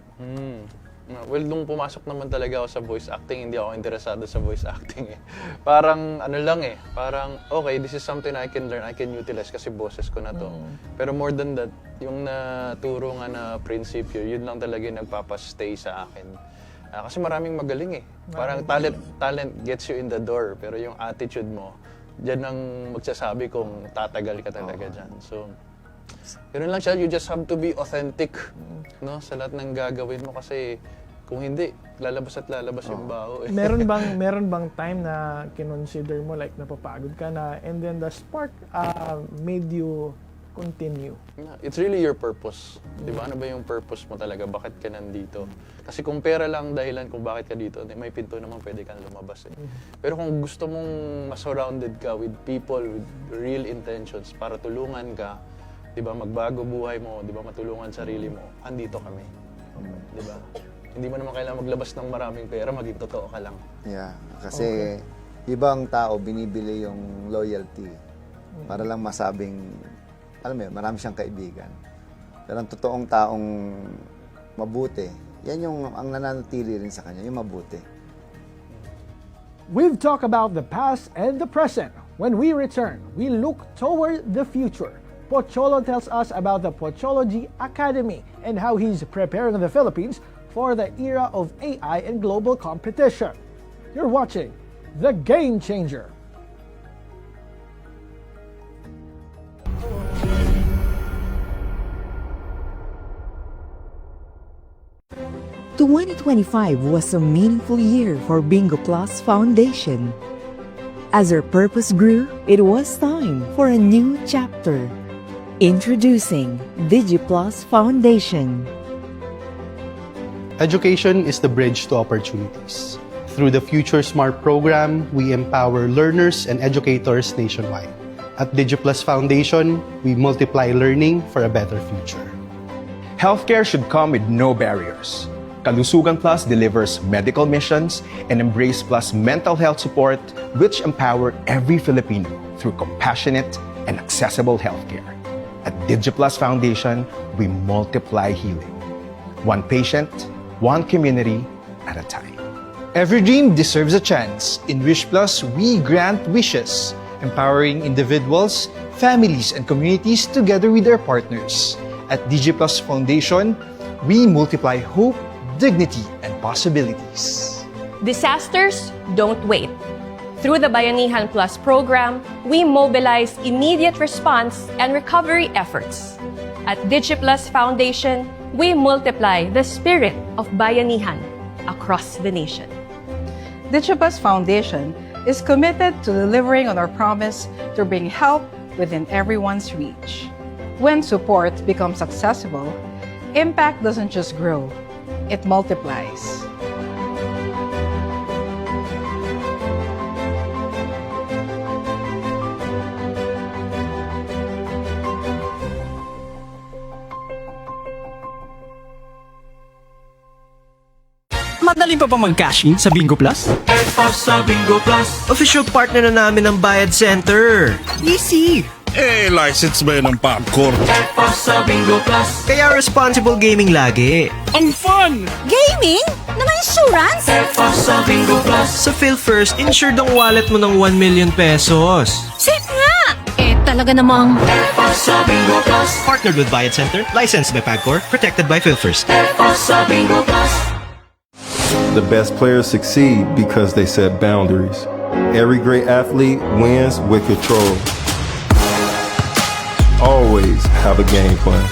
Well, nung pumasok naman talaga ako sa voice acting, hindi ako interesado sa voice acting eh. Parang ano lang eh, parang okay, this is something I can learn, I can utilize kasi boses ko na to. Pero more than that, yung naturo nga na prinsipyo, yun lang talaga yung nagpapastay sa akin. Kasi maraming magaling eh. Parang talent gets you in the door, pero yung attitude mo, dyan ang magsasabi kung tatagal ka talaga dyan. So, yun lang siya, you just have to be authentic no, sa lahat ng gagawin mo kasi kung hindi, lalabas at lalabas yung bao. Eh. Meron bang time na kinonsider mo like napapagod ka na and then the spark made you continue? It's really your purpose. Di ba? Ano ba yung purpose mo talaga? Bakit ka nandito? Kasi kung pera lang dahilan kung bakit ka dito, may pinto naman pwede kang lumabas. Eh. Pero kung gusto mong ma-surrounded ka with people with real intentions para tulungan ka, di ba, magbago buhay mo, di ba, matulungan sarili mo, andito kami. Di ba? Hindi mo naman kailangan maglabas ng maraming pera, maging totoo ka lang. Yeah, kasi ibang tao binibili yung loyalty para lang masabing, alam mo yun, marami siyang kaibigan. Pero ang totoong taong mabuti, yan yung ang nananatili rin sa kanya, yung mabuti. We've talked about the past and the present. When we return, we look toward the future. Pocholo tells us about the Pochology Academy and how he's preparing the Philippines for the era of AI and global competition. You're watching The Game Changer. 2025 was a meaningful year for Bingo Plus Foundation. As our purpose grew, it was time for a new chapter. Introducing DigiPlus Foundation. Education is the bridge to opportunities. Through the Future Smart program, we empower learners and educators nationwide. At DigiPlus Foundation, we multiply learning for a better future. Healthcare should come with no barriers. Kalusugan Plus delivers medical missions and Embrace Plus mental health support which empower every Filipino through compassionate and accessible healthcare. At DigiPlus Foundation, we multiply healing. One patient, one community at a time. Every dream deserves a chance. In Wish Plus, we grant wishes, empowering individuals, families, and communities together with their partners. At DigiPlus Foundation, we multiply hope, dignity, and possibilities. Disasters don't wait. Through the Bayanihan Plus program, we mobilize immediate response and recovery efforts. At DigiPlus Foundation, we multiply the spirit of Bayanihan across the nation. DigiPlus Foundation is committed to delivering on our promise to bring help within everyone's reach. When support becomes accessible, impact doesn't just grow, it multiplies. Madali pa ba mag-cash in sa Bingo Plus? Sa Bingo Plus. Official partner na namin ng Bayad Center. Easy! License ba yun ng popcorn? Sa Bingo Plus. Kaya responsible gaming lagi. Ang fun! Gaming? Na may insurance? Sa Bingo Plus. Sa PhilFirst, insured ang wallet mo ng 1 million pesos. Safe nga! Talaga namang... Sa Bingo Plus. Partnered with Bayad Center, licensed by PAGCOR, protected by PhilFirst. Sa Bingo Plus. The best players succeed because they set boundaries. Every great athlete wins with control. Always have a game plan.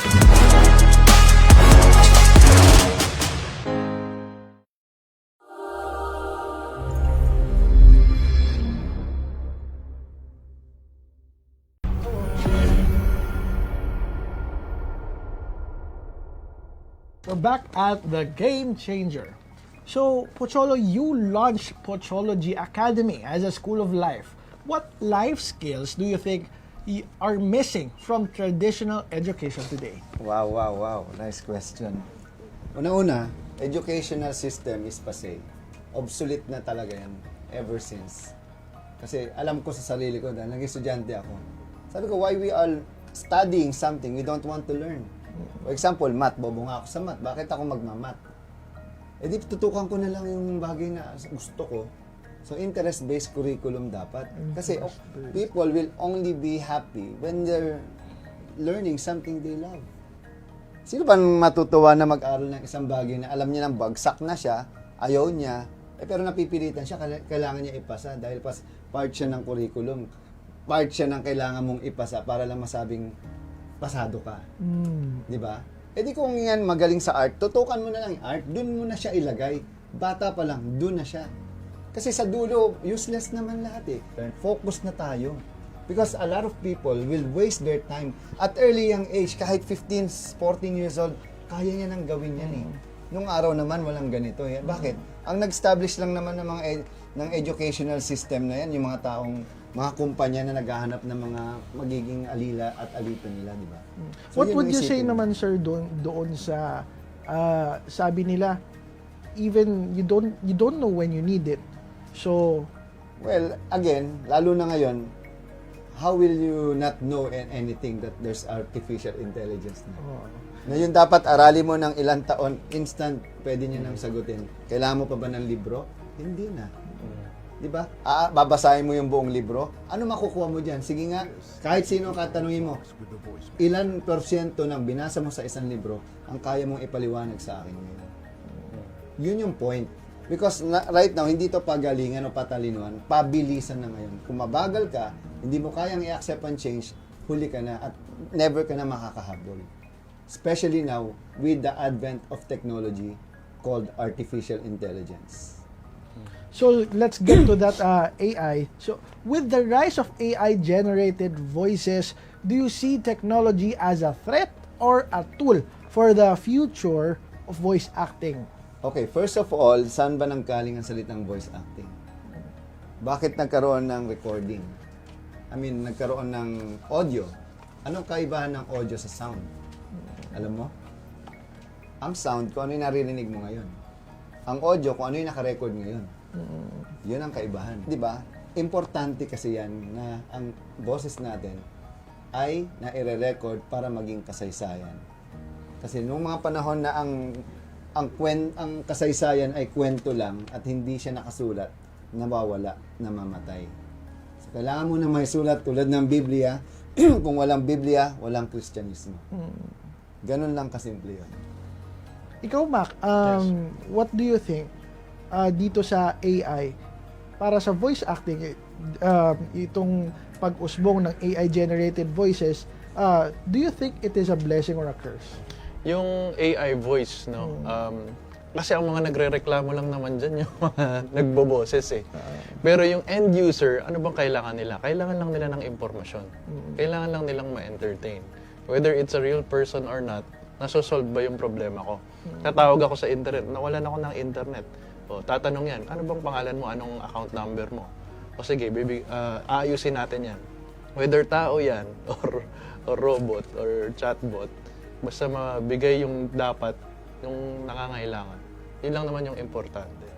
We're back at The Game Changer. So, Pocholo, you launched Pochology Academy as a school of life. What life skills do you think are missing from traditional education today? Wow. Nice question. Una-una, educational system is passé. Obsolete na talaga yan ever since. Kasi alam ko sa sarili ko dahil naging estudyante ako. Sabi ko, why we all studying something we don't want to learn? For example, math. Bobo nga ako sa math. Bakit ako magmamat? Eh di tutukan ko na lang yung bagay na gusto ko. So interest-based curriculum dapat. Kasi people will only be happy when they're learning something they love. Sino ba matutuwa na mag-aral ng isang bagay na alam niya nang bagsak na siya, ayaw niya, pero napipilitan siya, kailangan niya ipasa dahil part siya ng curriculum. Part siya ng kailangan mong ipasa para lang masabing pasado ka. Di ba? Eh di kung yan magaling sa art, tutukan mo na lang yung art, dun mo na siya ilagay. Bata pa lang, dun na siya. Kasi sa dulo, useless naman lahat eh. Focus na tayo. Because a lot of people will waste their time. At early young age, kahit 15, 14 years old, kaya niya nang gawin yan eh. Nung araw naman, walang ganito. Eh. Bakit? Ang nag-establish lang naman ng mga ng educational system na yan, yung mga taong mga kumpanya na naghahanap ng mga magiging alila at alito nila, di ba? So, what would you say naman, sir, doon sa sabi nila, even you don't know when you need it. So, well, again, lalo na ngayon, how will you not know anything that there's artificial intelligence na? Na yun dapat arali mo ng ilang taon, instant, pwede niya nang sagutin. Kailangan mo pa ba ng libro? Hindi na. Di ba? Babasahin mo yung buong libro. Ano makukuha mo dyan? Sige nga, kahit sino katanungin mo, ilan % ng binasa mo sa isang libro ang kaya mong ipaliwanag sa akin ngayon? Yun yung point. Because right now, hindi to pagalingan o patalinuhan, pabilisan na ngayon. Kung mabagal ka, hindi mo kayang i-accept ang change, huli ka na at never ka na makakahabol. Especially now, with the advent of technology called artificial intelligence. So let's get to that AI. So with the rise of AI-generated voices, do you see technology as a threat or a tool for the future of voice acting? Okay, first of all, saan ba nanggaling ang salitang voice acting? Bakit nagkaroon ng recording? I mean, nagkaroon ng audio. Anong kaibahan ng audio sa sound? Alam mo? Ang sound, kung ano yung naririnig mo ngayon. Ang audio, kung ano yung nakarecord ngayon. Yun ang kaibahan. Di ba? Importante kasi yan na ang boses natin ay naire-record para maging kasaysayan. Kasi nung mga panahon na ang kasaysayan ay kwento lang at hindi siya nakasulat, nawawala, namamatay. So, kailangan mo na may sulat tulad ng Biblia. Kung walang Biblia, walang Kristyanismo. Ganun lang kasimple yun. Ikaw, Mac, what do you think dito sa AI para sa voice acting, itong pag-usbong ng AI-generated voices, do you think it is a blessing or a curse? Yung AI voice, no? Kasi ang mga nagre-reklamo lang naman dyan, yung mga nagboboses eh. Pero yung end user, ano bang kailangan nila? Kailangan lang nila ng impormasyon. Kailangan lang nilang ma-entertain. Whether it's a real person or not, nasosolve ba yung problema ko? Tatawag ako sa internet, nawalan ako ng internet. O, tatanong yan, ano bang pangalan mo? Anong account number mo? O sige, aayusin natin yan. Whether tao yan, or robot, or chatbot, basta mabigay yung dapat, yung nangangailangan. Yun lang naman yung importante.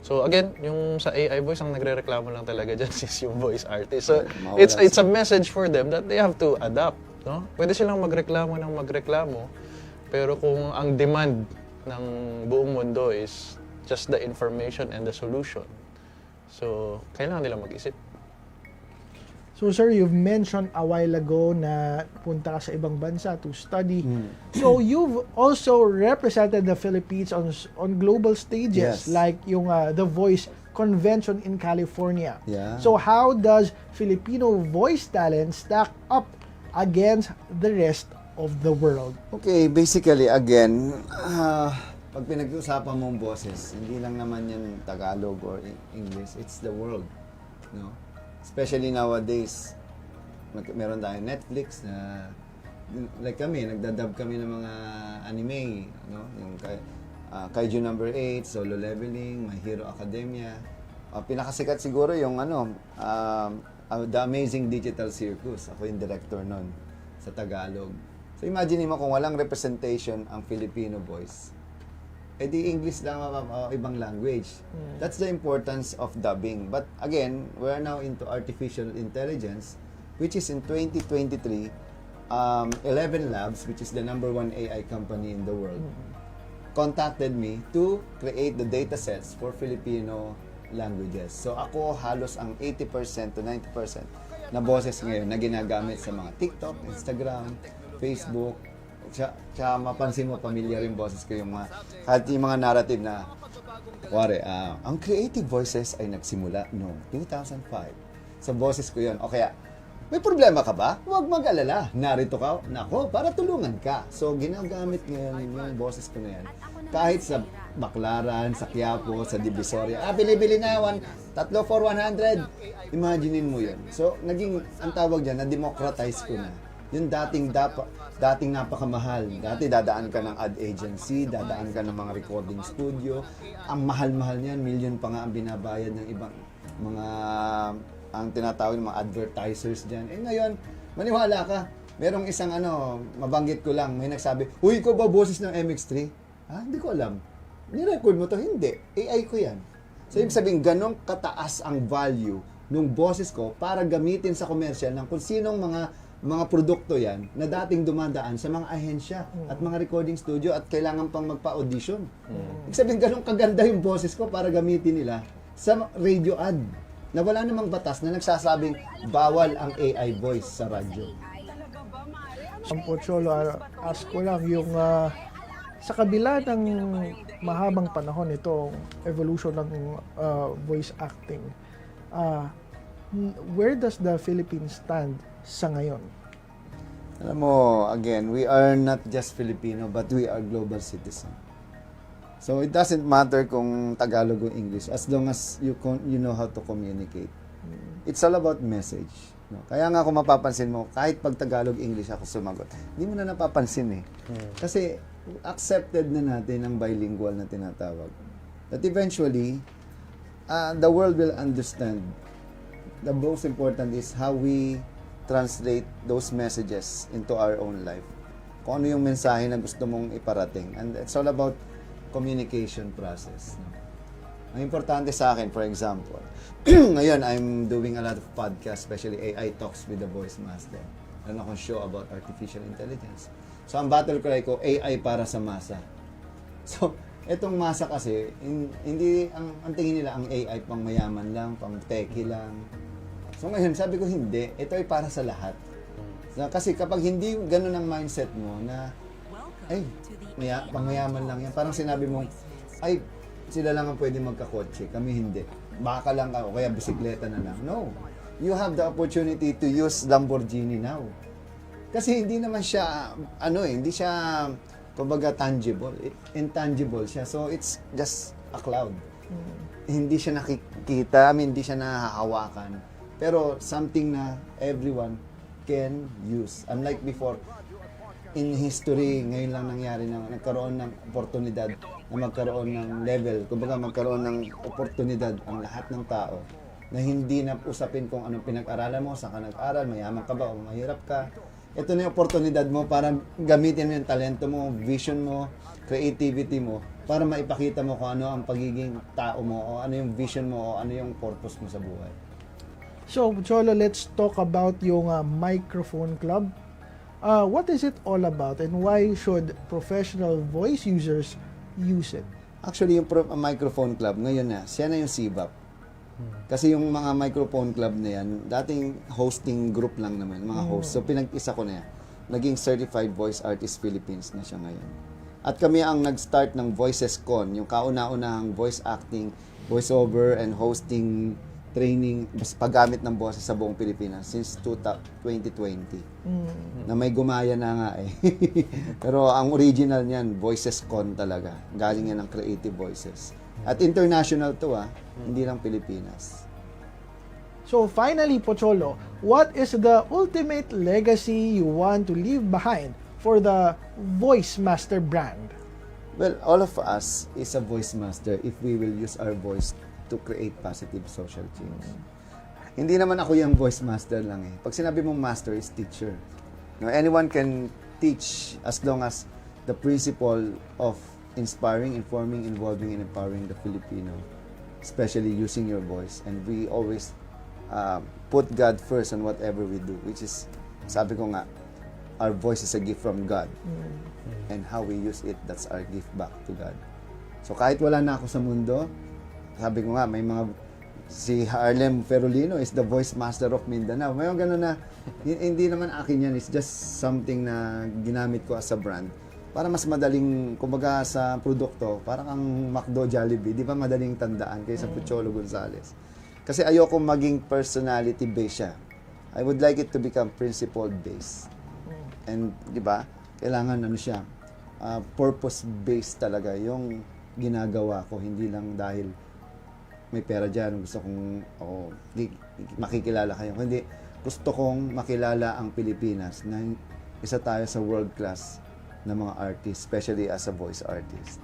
So again, yung sa AI voice, ang nagre-reklamo lang talaga dyan is yung voice artist. So it's a message for them that they have to adapt. No? Pwede silang magreklamo ng magreklamo, pero kung ang demand ng buong mundo is just the information and the solution, so kailangan nilang mag-isip. So sir, you've mentioned a while ago na punta ka sa ibang bansa to study. So you've also represented the Philippines on global stages, like yung The Voice Convention in California. Yeah. So how does Filipino voice talent stack up against the rest of the world? Okay, basically again, pag pinag-usapan mong boses, hindi lang naman yan Tagalog or English, it's the world, no? Especially nowadays, meron tayong Netflix na, like kami, nagdadub kami ng mga anime, no? Yung Kaiju Number 8, Solo Leveling, My Hero Academia. Pinakasikat siguro yung The Amazing Digital Circus. Ako yung director nun sa Tagalog. So imagine mo kung walang representation ang Filipino voice, di English lang ibang language. That's the importance of dubbing. But again, we're now into artificial intelligence, which is in 2023, 11 Labs, which is the #1 AI company in the world, contacted me to create the data sets for Filipino languages. So ako halos ang 80% to 90% na boses ngayon na ginagamit sa mga TikTok, Instagram, Facebook. Tsaka mapansin mo, pamilyar yung boses ko, yung mga, kahit yung mga narrative na, ang creative voices ay nagsimula noong 2005. Sa boses ko yun. O kaya, may problema ka ba? Huwag mag-alala. Narito ka, nako, para tulungan ka. So, ginagamit ngayon yung boses ko na yan. Kahit sa Baclaran, sa Quiapo, sa Divisoria, bili-bili na, 3 for 100. Imaginein mo yun. So, naging, ang tawag dyan, na-democratize ko na. Yung dating napakamahal. Dati dadaan ka ng ad agency, dadaan ka ng mga recording studio. Ang mahal-mahal niyan, million pa nga ang binabayad ng ibang mga, ang tinatawag ng mga advertisers dyan. Ngayon, maniwala ka. Merong isang mabanggit ko lang, may nagsabi, "Uy, ikaw ba boses ng MX3? Hindi ko alam. Ni-record mo to? Hindi. AI ko yan. So, ibig sabihin, ganong kataas ang value ng boses ko para gamitin sa commercial ng kung sinong mga produkto yan na dating dumadaan sa mga ahensya at mga recording studio at kailangan pang magpa-audition. Ibig sabihin, ganun kaganda yung boses ko para gamitin nila sa radio ad na wala namang batas na nagsasabing bawal ang AI voice sa radyo. Ang Pocholo, ask ko lang, yung sa kabila ng mahabang panahon itong evolution ng voice acting, where does the Philippines stand sa ngayon? Alam mo, again, we are not just Filipino, but we are global citizen. So it doesn't matter kung Tagalog o English, as long as you know how to communicate. It's all about message. No? Kaya nga kung mapapansin mo, kahit pag Tagalog, English ako sumagot, hindi mo na napapansin eh. Kasi accepted na natin ang bilingual na tinatawag. But eventually, the world will understand. The most important is how we translate those messages into our own life. Kung ano yung mensahe na gusto mong iparating. And it's all about communication process. Ang importante sa akin, for example, ngayon, I'm doing a lot of podcasts, especially AI Talks with the Voice Master. Ano akong show about artificial intelligence. So, ang battle cry ko, AI para sa masa. So, etong masa kasi, hindi, ang tingin nila, ang AI pang mayaman lang, pang techie lang. So, ngayon, sabi ko, hindi. Ito ay para sa lahat. So, kasi kapag hindi ganun ang mindset mo na, ay, pang mayaman lang yan. Parang sinabi mo, ay, sila lang ang pwede magkakotse, kami hindi. Baka lang ako, kaya bisikleta na lang. No. You have the opportunity to use Lamborghini now. Kasi hindi naman siya, hindi siya, kumbaga, tangible. Intangible siya. So, it's just a cloud. Hindi siya nakikita, hindi siya nahahawakan. Pero, something na everyone can use. Unlike before, in history, ngayon lang nangyari na nagkaroon ng oportunidad na magkaroon ng level, kumbaga magkaroon ng oportunidad ang lahat ng tao na hindi na usapin kung anong pinag-aralan mo, saan ka nag-aral, mayaman ka ba o mahirap ka. Ito na yung oportunidad mo para gamitin mo yung talento mo, vision mo, creativity mo, para maipakita mo kung ano ang pagiging tao mo o ano yung vision mo o ano yung purpose mo sa buhay. So, Cholo, let's talk about yung Microphone Club. What is it all about and why should professional voice users use it? Actually, yung Microphone Club, ngayon na, siya na yung CBAP. Kasi yung mga Microphone Club na yan, dating hosting group lang naman, mga host. So, pinag-isa ko na yan. Naging Certified Voice Artist Philippines na siya ngayon. At kami ang nag-start ng Voices Con, yung kauna-unahang voice acting, voiceover, and hosting training, paggamit ng boses sa buong Pilipinas since 2020. Na may gumaya na nga eh. Pero ang original niyan, Voices Con talaga. Galing yan ng Creative Voices. At international to hindi lang Pilipinas. So finally, Pocholo, what is the ultimate legacy you want to leave behind for the Voice Master brand? Well, all of us is a voice master if we will use our voice to create positive social change. Hindi naman ako yung voice master lang eh. Pag sinabi mong master is teacher. No, anyone can teach as long as the principle of inspiring, informing, involving, and empowering the Filipino, especially using your voice. And we always put God first on whatever we do, which is, sabi ko nga, our voice is a gift from God. And how we use it, that's our gift back to God. So kahit wala na ako sa mundo, sabi ko nga, may mga, si Harlem Ferolino is the voice master of Mindanao. May mga gano'n na, hindi naman akin yan, it's just something na ginamit ko as a brand. Para mas madaling, kumbaga sa produkto, parang ang McDo Jollibee, di ba madaling tandaan kaysa Pocholo Gonzales. Kasi ayoko maging personality-based siya. I would like it to become principle-based. And, di ba, kailangan siya, purpose-based talaga yung ginagawa ko, hindi lang dahil may pera dyan, gusto kong makikilala kayo. Hindi, gusto kong makilala ang Pilipinas na isa tayo sa world class na mga artists, especially as a voice artist.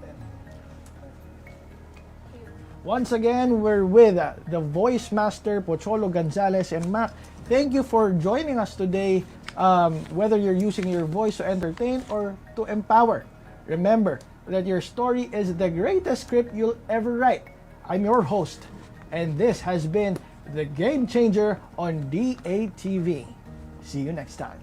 Once again, we're with the Voice Master, Pocholo Gonzales and Mac. Thank you for joining us today, whether you're using your voice to entertain or to empower. Remember that your story is the greatest script you'll ever write. I'm your host, and this has been The Game Changer on DATV. See you next time.